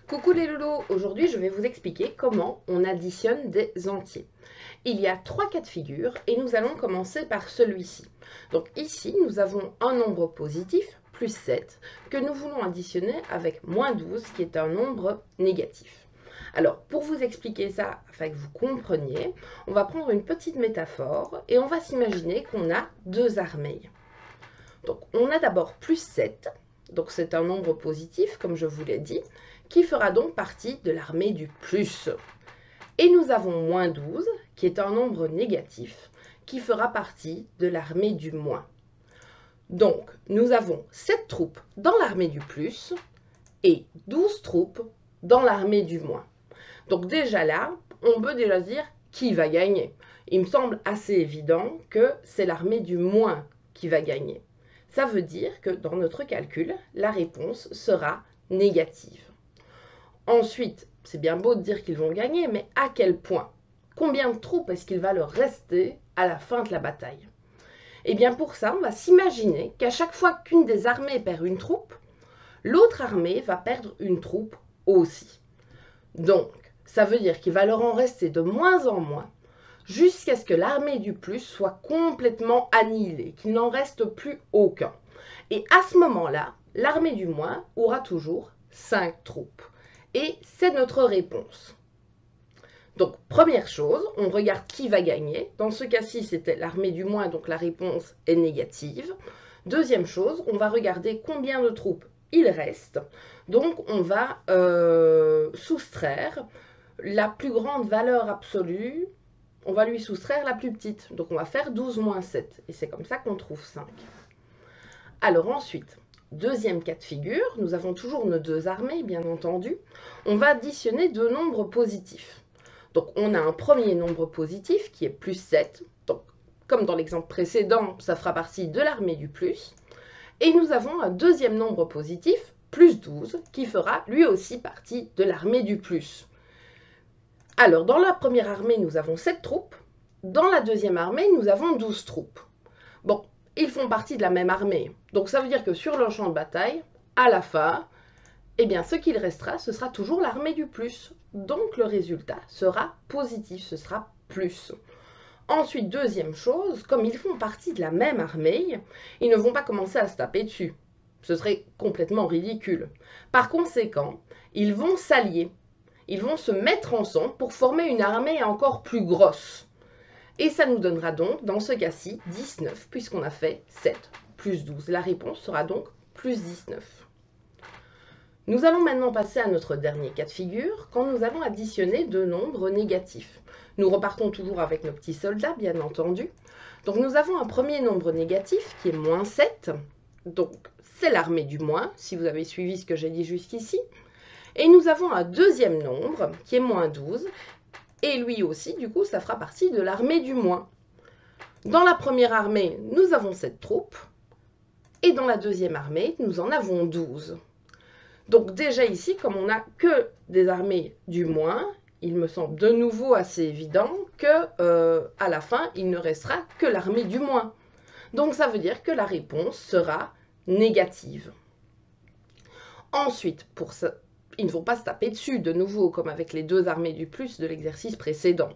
Coucou les loulous, aujourd'hui je vais vous expliquer comment on additionne des entiers. Il y a 3 cas de figure et nous allons commencer par celui-ci. Donc ici nous avons un nombre positif, plus 7, que nous voulons additionner avec moins 12 qui est un nombre négatif. Alors pour vous expliquer ça, afin que vous compreniez, on va prendre une petite métaphore et on va s'imaginer qu'on a deux armées. Donc on a d'abord plus 7, donc c'est un nombre positif comme je vous l'ai dit, qui fera donc partie de l'armée du plus. Et nous avons moins 12, qui est un nombre négatif, qui fera partie de l'armée du moins. Donc, nous avons 7 troupes dans l'armée du plus et 12 troupes dans l'armée du moins. Donc déjà là, on peut déjà dire qui va gagner. Il me semble assez évident que c'est l'armée du moins qui va gagner. Ça veut dire que dans notre calcul, la réponse sera négative. Ensuite, c'est bien beau de dire qu'ils vont gagner, mais à quel point? Combien de troupes est-ce qu'il va leur rester à la fin de la bataille? Eh bien pour ça, on va s'imaginer qu'à chaque fois qu'une des armées perd une troupe, l'autre armée va perdre une troupe aussi. Donc, ça veut dire qu'il va leur en rester de moins en moins jusqu'à ce que l'armée du plus soit complètement annihilée, qu'il n'en reste plus aucun. Et à ce moment-là, l'armée du moins aura toujours 5 troupes. Et c'est notre réponse. Donc, première chose, on regarde qui va gagner. Dans ce cas-ci, c'était l'armée du moins, donc la réponse est négative. Deuxième chose, on va regarder combien de troupes il reste. Donc, on va soustraire la plus grande valeur absolue. On va lui soustraire la plus petite. Donc, on va faire 12 moins 7. Et c'est comme ça qu'on trouve 5. Alors ensuite, deuxième cas de figure, nous avons toujours nos deux armées, bien entendu. On va additionner deux nombres positifs. Donc, on a un premier nombre positif qui est plus 7. Donc, comme dans l'exemple précédent, ça fera partie de l'armée du plus. Et nous avons un deuxième nombre positif, plus 12, qui fera lui aussi partie de l'armée du plus. Alors, dans la première armée, nous avons 7 troupes. Dans la deuxième armée, nous avons 12 troupes. Bon, ils font partie de la même armée. Donc ça veut dire que sur le champ de bataille, à la fin, eh bien ce qu'il restera, ce sera toujours l'armée du plus. Donc le résultat sera positif, ce sera plus. Ensuite, deuxième chose, comme ils font partie de la même armée, ils ne vont pas commencer à se taper dessus. Ce serait complètement ridicule. Par conséquent, ils vont s'allier. Ils vont se mettre ensemble pour former une armée encore plus grosse. Et ça nous donnera donc, dans ce cas-ci, 19, puisqu'on a fait 7 plus 12. La réponse sera donc plus 19. Nous allons maintenant passer à notre dernier cas de figure, quand nous allons additionner deux nombres négatifs. Nous repartons toujours avec nos petits soldats, bien entendu. Donc nous avons un premier nombre négatif qui est moins 7. Donc c'est l'armée du moins, si vous avez suivi ce que j'ai dit jusqu'ici. Et nous avons un deuxième nombre qui est moins 12. Et lui aussi, du coup, ça fera partie de l'armée du moins. Dans la première armée, nous avons 7 troupes. Et dans la deuxième armée, nous en avons 12. Donc déjà ici, comme on n'a que des armées du moins, il me semble de nouveau assez évident que à la fin, il ne restera que l'armée du moins. Donc ça veut dire que la réponse sera négative. Ensuite, pour ça, ils ne vont pas se taper dessus de nouveau, comme avec les deux armées du plus de l'exercice précédent.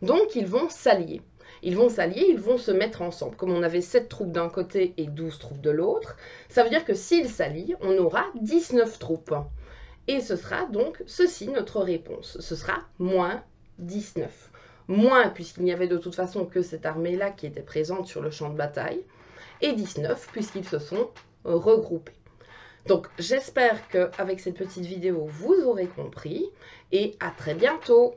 Donc, ils vont s'allier. Ils vont s'allier, ils vont se mettre ensemble. Comme on avait 7 troupes d'un côté et 12 troupes de l'autre, ça veut dire que s'ils s'allient, on aura 19 troupes. Et ce sera donc ceci notre réponse. Ce sera moins 19. Moins, puisqu'il n'y avait de toute façon que cette armée-là qui était présente sur le champ de bataille. Et 19, puisqu'ils se sont regroupés. Donc, j'espère qu'avec cette petite vidéo, vous aurez compris et à très bientôt.